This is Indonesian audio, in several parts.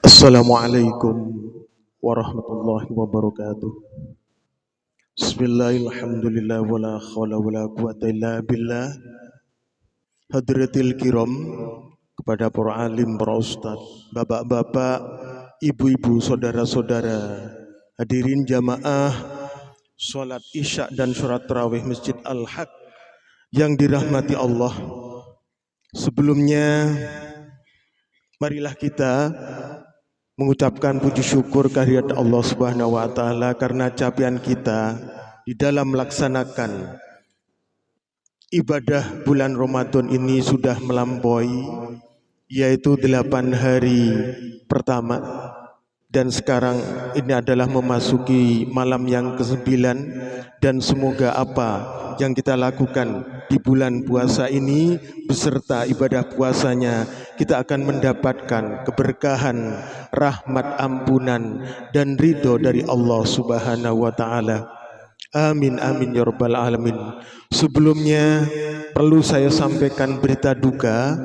Assalamualaikum warahmatullahi wabarakatuh. Bismillahirrahmanirrahim. Wala khawla wala quwata illa billah. Hadratil kiram, kepada para alim, para ustaz, bapak-bapak, ibu-ibu, saudara-saudara, hadirin jamaah salat Isya dan surat tarawih Masjid Al-Haq yang dirahmati Allah. Sebelumnya marilah kita mengucapkan puji syukur kehadirat Allah Subhanahu wa taala karena capaian kita di dalam melaksanakan ibadah bulan Ramadan ini sudah melampaui, yaitu 8 hari pertama, dan sekarang ini adalah memasuki malam yang ke-9, dan semoga apa yang kita lakukan di bulan puasa ini beserta ibadah puasanya kita akan mendapatkan keberkahan, rahmat, ampunan dan ridho dari Allah Subhanahu wa taala. Amin amin ya rabbal alamin. Sebelumnya perlu saya sampaikan berita duka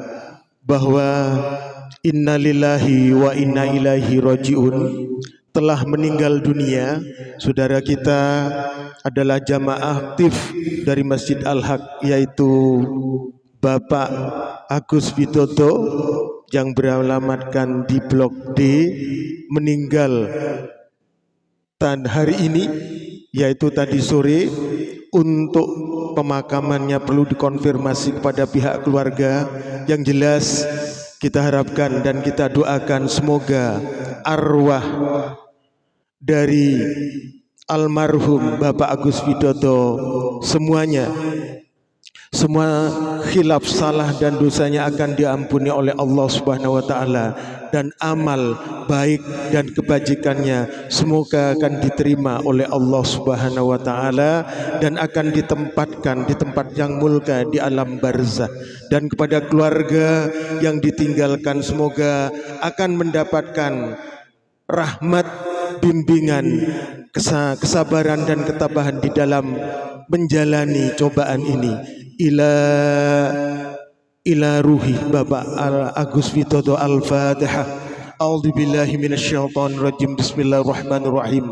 bahwa innalillahi wa inna ilaihi rajiun, telah meninggal dunia saudara kita adalah jamaah aktif dari Masjid Al-Haq, yaitu Bapak Agus Widodo yang beralamatkan di Blok D, meninggal hari ini, yaitu tadi sore. Untuk pemakamannya perlu dikonfirmasi kepada pihak keluarga. Yang jelas kita harapkan dan kita doakan semoga arwah dari almarhum Bapak Agus Widodo semuanya, semua khilaf, salah dan dosanya akan diampuni oleh Allah Subhanahu wa taala, dan amal baik dan kebajikannya semoga akan diterima oleh Allah Subhanahu wa taala dan akan ditempatkan di tempat yang mulia di alam barzakh. Dan kepada keluarga yang ditinggalkan semoga akan mendapatkan rahmat, bimbingan, kesabaran dan ketabahan di dalam menjalani cobaan ini. Ila ruhi Bapak Agus Widodo. Al-Fatihah. A'udzu billahi minasyaitonir rajim. Bismillahirrahmanirrahim.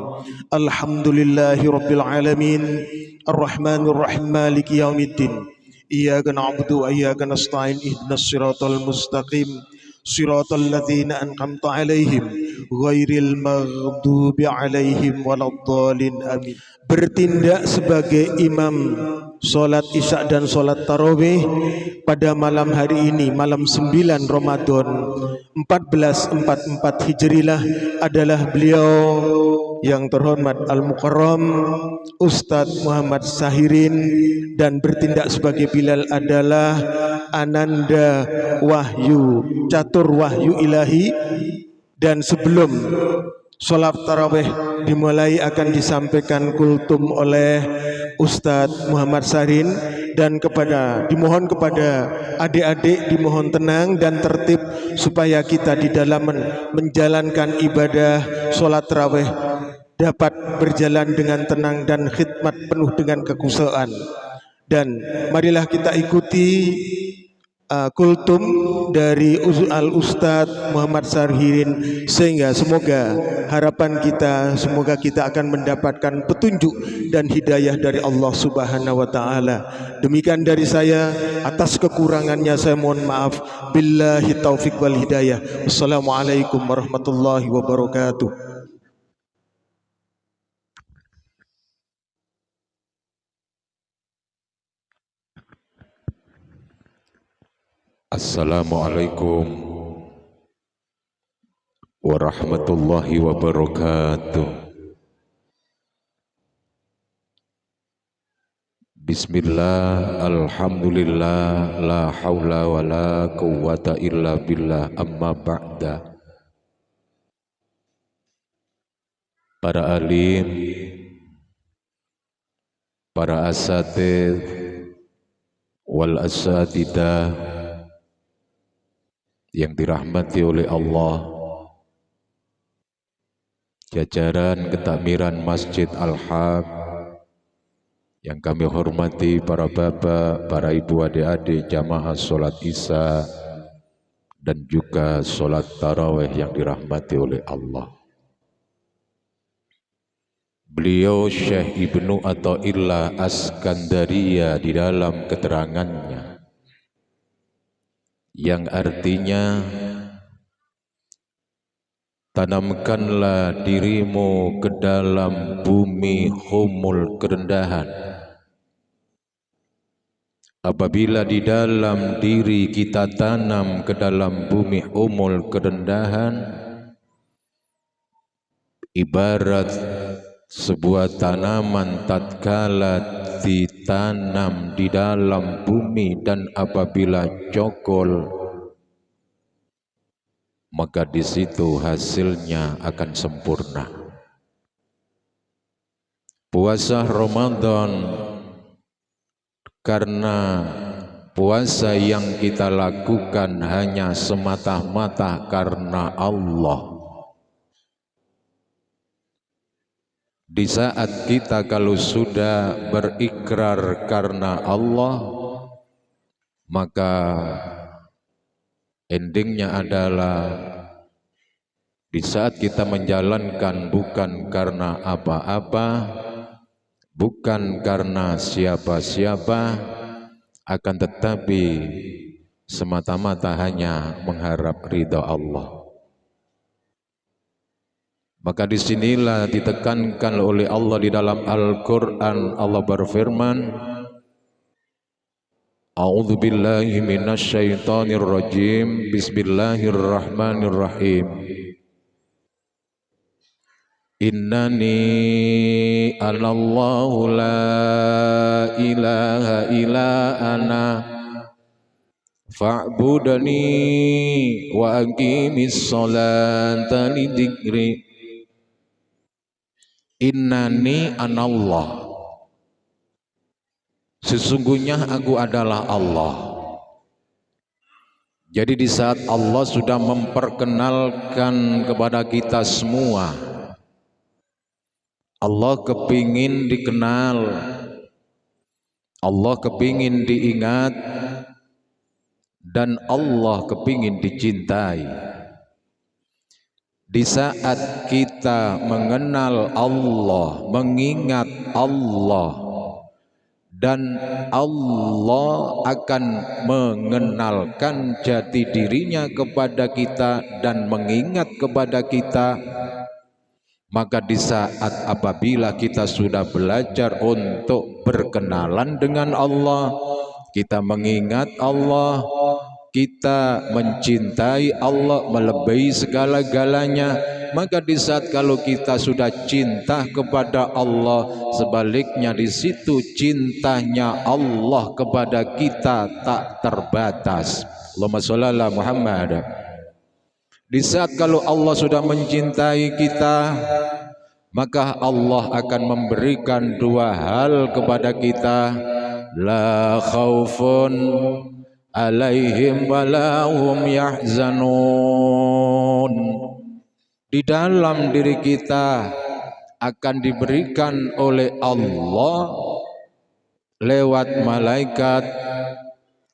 Alhamdulillahi rabbil alamin. Arrahmanir rahim. Maliki yaumiddin. Iyyaka na'budu wa iyyaka nasta'in. Ihdinas siratal mustaqim. Siratal ladzina an'amta 'alaihim ghairil maghdubi 'alaihim waladdallin. Amin. Bertindak sebagai imam salat Isya dan salat tarawih pada malam hari ini, malam 9 Ramadan 1444 Hijriah, adalah beliau yang terhormat Al-Mukarram Ustadz Muhammad Sahirin, dan bertindak sebagai Bilal adalah Ananda Wahyu Catur Wahyu Ilahi. Dan sebelum sholat tarawih dimulai akan disampaikan kultum oleh Ustadz Muhammad Sahirin, dan dimohon kepada adik-adik dimohon tenang dan tertib supaya kita di dalam menjalankan ibadah sholat tarawih dapat berjalan dengan tenang dan khidmat penuh dengan kekhusyuan. Dan marilah kita ikuti kultum dari Al-Ustadz Muhammad Sahirin, sehingga semoga harapan kita, semoga kita akan mendapatkan petunjuk dan hidayah dari Allah Subhanahu wa taala. Demikian dari saya, atas kekurangannya saya mohon maaf. Billahi taufik wal hidayah. Wassalamualaikum warahmatullahi wabarakatuh. Assalamualaikum warahmatullahi wabarakatuh. Bismillah, alhamdulillah, la haula wa la quwwata illa billah, amma ba'da. Para alim, para asatidz wal asatidah yang dirahmati oleh Allah, jajaran ketakmiran Masjid Al-Haq yang kami hormati, para bapak, para ibu, adik-adik jamaah sholat Isya dan juga sholat tarawih yang dirahmati oleh Allah. Beliau Syekh Ibnu Athaillah Askandaria di dalam keterangannya yang artinya, tanamkanlah dirimu ke dalam bumi humul kerendahan. Apabila di dalam diri kita tanam ke dalam bumi humul kerendahan, ibarat sebuah tanaman tatkala ditanam di dalam bumi dan apabila cokol, maka di situ hasilnya akan sempurna. Puasa Ramadan, karena puasa yang kita lakukan hanya semata-mata karena Allah. Di saat kita kalau sudah berikrar karena Allah, maka endingnya adalah di saat kita menjalankan bukan karena apa-apa, bukan karena siapa-siapa, akan tetapi semata-mata hanya mengharap ridha Allah. Maka disinilah ditekankan oleh Allah di dalam Al-Quran. Allah berfirman, A'udzu billahi minasyaitonir rajim. Bismillahirrahmanirrahim. Innani anallahu la ilaha illa ana fa'budani wa aqimis sholata lidzikri. Innani anallah, sesungguhnya aku adalah Allah. Jadi di saat Allah sudah memperkenalkan kepada kita semua, Allah kepingin dikenal, Allah kepingin diingat, dan Allah kepingin dicintai. Di saat kita mengenal Allah, mengingat Allah, dan Allah akan mengenalkan jati dirinya kepada kita dan mengingat kepada kita, maka di saat apabila kita sudah belajar untuk berkenalan dengan Allah, kita mengingat Allah, kita mencintai Allah melebihi segala-galanya, maka di saat kalau kita sudah cinta kepada Allah, sebaliknya di situ cintanya Allah kepada kita tak terbatas. Allahumma sholli ala Muhammad. Di saat kalau Allah sudah mencintai kita, maka Allah akan memberikan dua hal kepada kita, la khaufun alaihim walahum yahzanun. Di dalam diri kita akan diberikan oleh Allah lewat malaikat,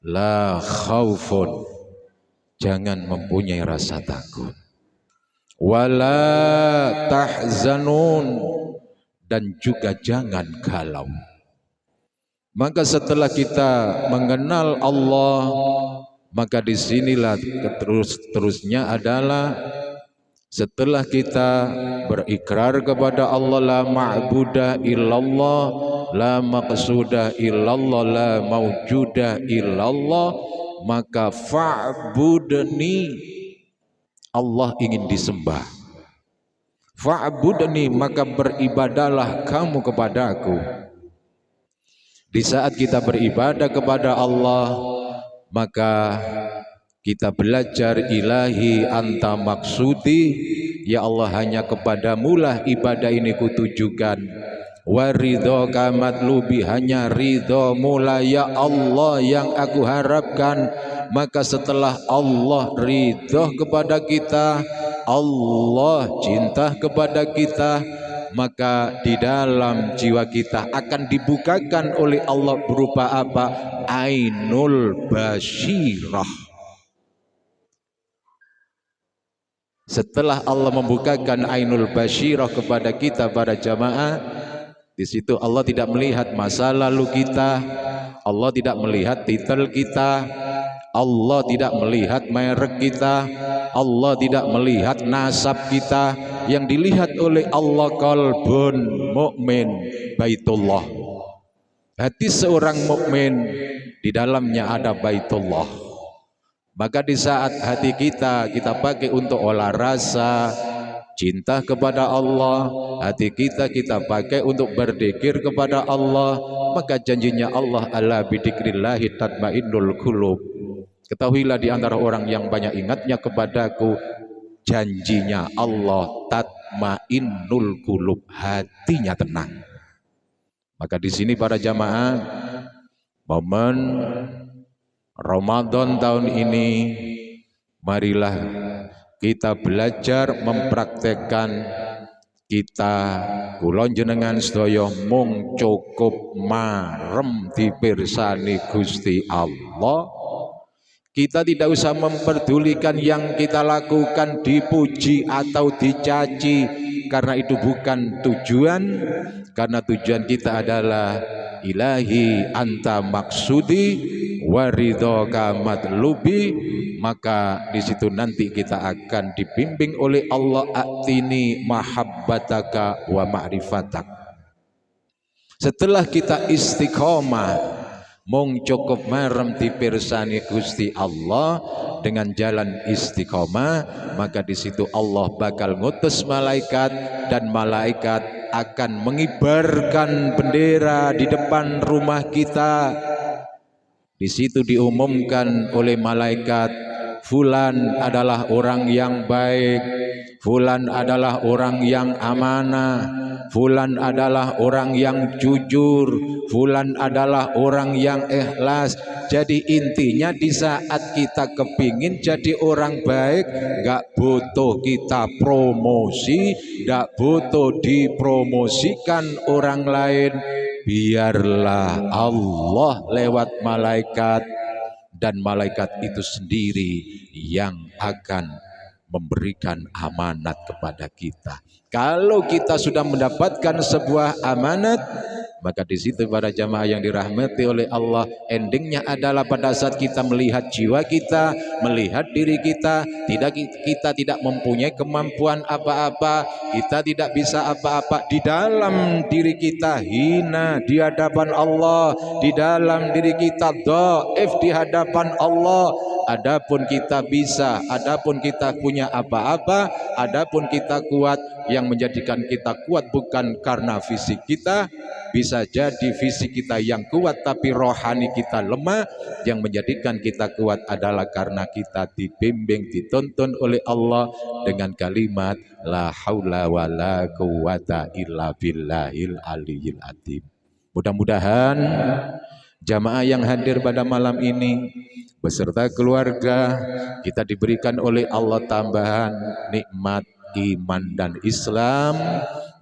la khaufun, jangan mempunyai rasa takut, wala tahzanun, dan juga jangan galau. Maka setelah kita mengenal Allah, maka disinilah terusnya adalah setelah kita berikrar kepada Allah, la ma'budah illallah, la maqsudah illallah, la mawjudah illallah, maka fa'budni, Allah ingin disembah. Fa'budni, maka beribadahlah kamu kepadaku. Di saat kita beribadah kepada Allah, maka kita belajar ilahi anta maksudi, ya Allah hanya kepadamulah ibadah ini kutujukan. Wa ridhoka matlubi, hanya ridhomulah ya Allah yang aku harapkan. Maka setelah Allah ridho kepada kita, Allah cinta kepada kita, maka di dalam jiwa kita akan dibukakan oleh Allah berupa apa? Ainul basyirah. Setelah Allah membukakan ainul basyirah kepada kita para jamaah, di situ Allah tidak melihat masa lalu kita, Allah tidak melihat titel kita, Allah tidak melihat merek kita, Allah tidak melihat nasab kita. Yang dilihat oleh Allah qalbun mukmin baitullah. Hati seorang mukmin, di dalamnya ada baitullah. Maka di saat hati kita pakai untuk olah rasa cinta kepada Allah, hati kita pakai untuk berzikir kepada Allah, maka janjinya Allah, ala bidzikrillahi tatmainnul qulub. Ketahuilah di antara orang yang banyak ingatnya kepadaku, janjinya Allah tatmainnul qulub, hatinya tenang. Maka di sini para jamaah, momen Ramadan tahun ini, marilah kita belajar mempraktekkan kita kula jenengan sedaya mung cukup marem dipirsani Gusti Allah. Kita tidak usah memperdulikan yang kita lakukan dipuji atau dicaci, karena itu bukan tujuan. Karena tujuan kita adalah ilahi anta maksudi waridhoka matlubi. Maka di situ nanti kita akan dibimbing oleh Allah, atini mahabbataka wa ma'rifatak. Setelah kita istiqomah mung cukup marem dipirsani Gusti Allah dengan jalan istiqomah, maka di situ Allah bakal ngutus malaikat, dan malaikat akan mengibarkan bendera di depan rumah kita. Di situ diumumkan oleh malaikat, fulan adalah orang yang baik, fulan adalah orang yang amanah, fulan adalah orang yang jujur, fulan adalah orang yang ikhlas. Jadi intinya di saat kita kepingin jadi orang baik, gak butuh kita promosi, gak butuh dipromosikan orang lain. Biarlah Allah lewat malaikat, dan malaikat itu sendiri yang akan memberikan amanat kepada kita. Kalau kita sudah mendapatkan sebuah amanat, maka di situ para jamaah yang dirahmati oleh Allah, endingnya adalah pada saat kita melihat jiwa kita, melihat diri kita tidak mempunyai kemampuan apa-apa, kita tidak bisa apa-apa, di dalam diri kita hina di hadapan Allah, di dalam diri kita dhaif di hadapan Allah. Adapun kita bisa, adapun kita punya apa-apa, adapun kita kuat, yang menjadikan kita kuat bukan karena fisik kita, bisa jadi fisik kita yang kuat tapi rohani kita lemah. Yang menjadikan kita kuat adalah karena kita dibimbing, dituntun oleh Allah dengan kalimat la haula wala quwata illa billahil aliyil azim. Mudah-mudahan jamaah yang hadir pada malam ini beserta keluarga, kita diberikan oleh Allah tambahan nikmat iman dan Islam,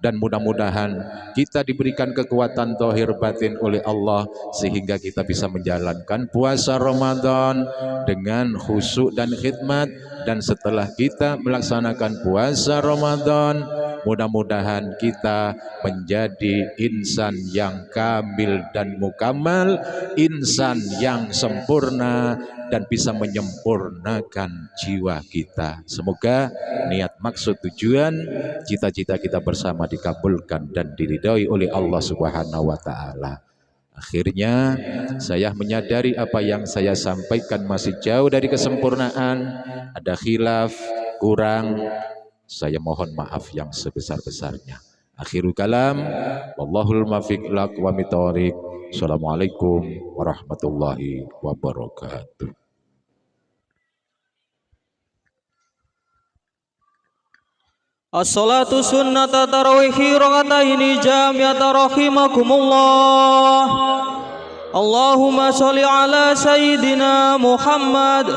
dan mudah-mudahan kita diberikan kekuatan zahir batin oleh Allah sehingga kita bisa menjalankan puasa Ramadan dengan khusyuk dan khidmat. Dan setelah kita melaksanakan puasa Ramadan, mudah-mudahan kita menjadi insan yang kamil dan mukamal, insan yang sempurna dan bisa menyempurnakan jiwa kita. Semoga niat, maksud, tujuan, cita-cita kita bersama dikabulkan dan diridhoi oleh Allah Subhanahu wa taala. Akhirnya saya menyadari apa yang saya sampaikan masih jauh dari kesempurnaan, ada khilaf, kurang, saya mohon maaf yang sebesar-besarnya. Akhirul kalam, wallahul muwaffiq wa mitawariq. Assalamualaikum warahmatullahi wabarakatuh. As-salatu sunnata tarawihi rakataini jami'ata rahimakumullah. Allahumma sholli ala sayyidina Muhammad